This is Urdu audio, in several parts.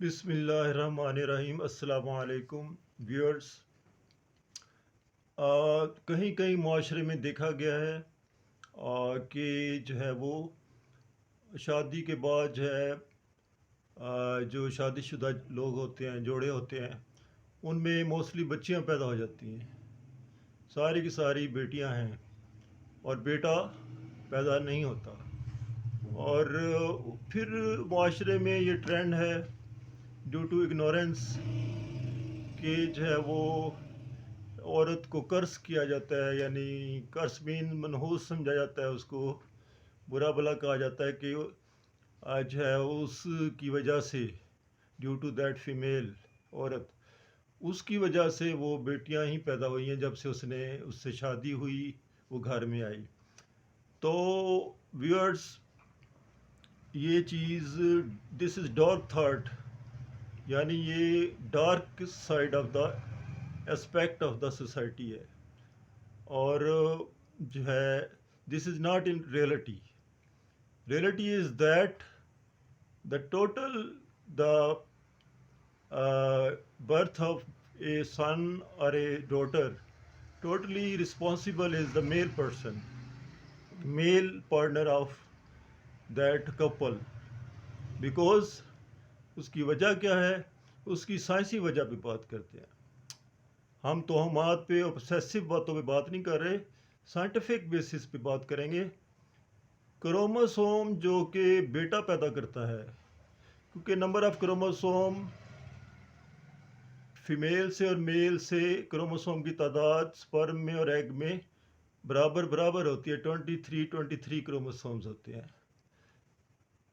بسم اللہ الرحمن الرحیم، السلام علیکم ویورز۔ کہیں کہیں معاشرے میں دیکھا گیا ہے کہ جو ہے وہ شادی کے بعد جو ہے جو شادی شدہ لوگ ہوتے ہیں، جوڑے ہوتے ہیں، ان میں موسٹلی بچیاں پیدا ہو جاتی ہیں، ساری کی ساری بیٹیاں ہیں اور بیٹا پیدا نہیں ہوتا۔ اور پھر معاشرے میں یہ ٹرینڈ ہے ڈیو ٹو اگنورینس کہ جو ہے وہ عورت کو قرض کیا جاتا ہے، یعنی قرض مین منحوس سمجھا جاتا ہے، اس کو برا بلا کہا جاتا ہے کہ جو ہے اس کی وجہ سے ڈیو ٹو دیٹ فیمیل عورت، اس کی وجہ سے وہ بیٹیاں ہی پیدا ہوئی ہیں جب سے اس سے شادی ہوئی، وہ گھر میں آئی۔ تو ویورز، یہ چیز دس از ڈارک تھاٹ، یعنی یہ dark side of the aspect of the society ہے، اور جو ہے this is not in reality. Reality is that the total the birth of a son اور a daughter totally responsible is the male person, male partner of that couple, because اس کی وجہ کیا ہے؟ اس کی سائنسی وجہ پہ بات کرتے ہیں ہم، توہمات پہ obsessive باتوں پہ بات نہیں کر رہے، سائنٹیفک بیسس پہ بات کریں گے۔ کروموسوم جو کہ بیٹا پیدا کرتا ہے، کیونکہ نمبر آف کروموسوم فیمیل سے اور میل سے کروموسوم کی تعداد سپرم میں اور ایگ میں برابر ہوتی ہے، 23 کروموسومز ہوتے ہیں۔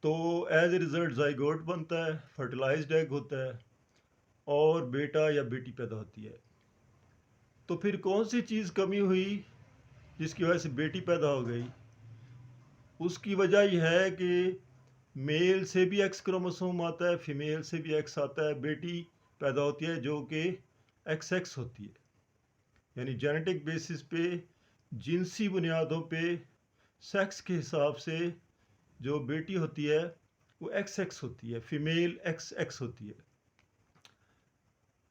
تو ایز اے ریزلٹ زائگوٹ بنتا ہے، فرٹیلائزڈ ایگ ہوتا ہے اور بیٹا یا بیٹی پیدا ہوتی ہے۔ تو پھر کون سی چیز کمی ہوئی جس کی وجہ سے بیٹی پیدا ہو گئی؟ اس کی وجہ یہ ہے کہ میل سے بھی ایکس کروموسوم آتا ہے، فیمیل سے بھی ایکس آتا ہے، بیٹی پیدا ہوتی ہے جو کہ ایکس ایکس ہوتی ہے، یعنی جینیٹک بیسس پہ، جنسی بنیادوں پہ، سیکس کے حساب سے جو بیٹی ہوتی ہے وہ ایکس ایکس ہوتی ہے، فیمیل ایکس ایکس ہوتی ہے۔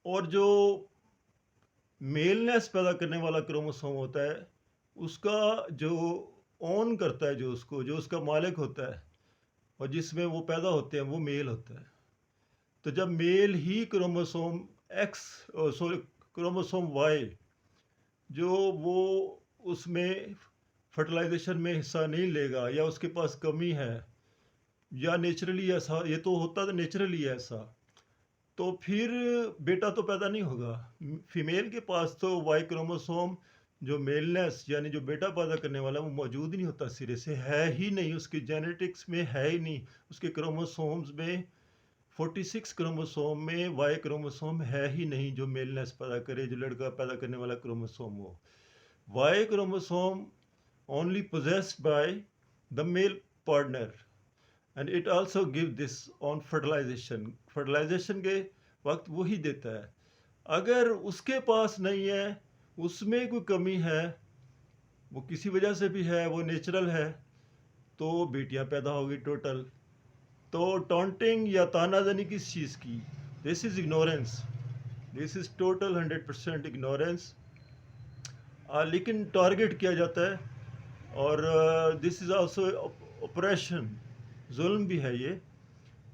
اور جو میلنیس پیدا کرنے والا کروموسوم ہوتا ہے، اس کا جو اون کرتا ہے، جو اس کا مالک ہوتا ہے اور جس میں وہ پیدا ہوتے ہیں، وہ میل ہوتا ہے۔ تو جب میل ہی کروموسوم کروموسوم وائی جو وہ اس میں فرٹیلائزیشن میں حصہ نہیں لے گا، یا اس کے پاس کمی ہے، یا نیچرلی ایسا، یہ تو ہوتا تو نیچرلی ایسا، تو پھر بیٹا تو پیدا نہیں ہوگا۔ فیمیل کے پاس تو وائی کروموسوم جو میلنیس یعنی جو بیٹا پیدا کرنے والا وہ موجود ہی نہیں ہوتا، سرے سے ہے ہی نہیں، اس کی جینیٹکس میں ہے ہی نہیں، اس کے کروموسومز میں 46 کروموسوم میں وائی کروموسوم ہے ہی نہیں جو میلنیس پیدا کرے، جو لڑکا پیدا کرنے والا کروموسوم ہو۔ Y chromosome only possessed by the male partner and it also give this on fertilization کے وقت وہی دیتا ہے۔ اگر اس کے پاس نہیں ہے، اس میں کوئی کمی ہے، وہ کسی وجہ سے بھی ہے، وہ نیچرل ہے، تو بیٹیاں پیدا ہوگی ٹوٹل۔ تو ٹانٹنگ یا تانا زنی کس چیز کی؟ This is ignorance, this is total 100% ignorance, لیکن ٹارگٹ کیا جاتا ہے، اور دس از آلسو اپریشن، ظلم بھی ہے یہ۔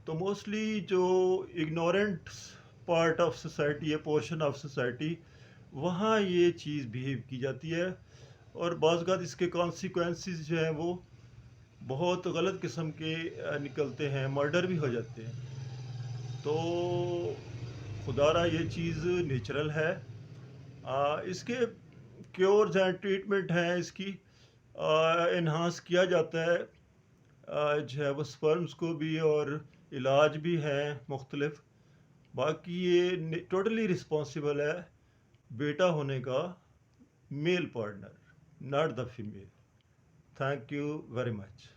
تو موسٹلی جو اگنورنٹ پارٹ آف سوسائٹی ہے، پورشن آف سوسائٹی، وہاں یہ چیز بیہیو کی جاتی ہے، اور بعض اوقات اس کے کانسیکوینسز جو ہیں وہ بہت غلط قسم کے نکلتے ہیں، مرڈر بھی ہو جاتے ہیں۔ تو خدا را یہ چیز نیچرل ہے، اس کے کیورز ہیں، ٹریٹمنٹ ہیں، اس کی انہانس کیا جاتا ہے، جو ہے وہ سپرمز کو بھی، اور علاج بھی ہیں مختلف۔ باقی یہ ٹوٹلی رسپانسبل ہے بیٹا ہونے کا male partner, not the female. Thank you very much.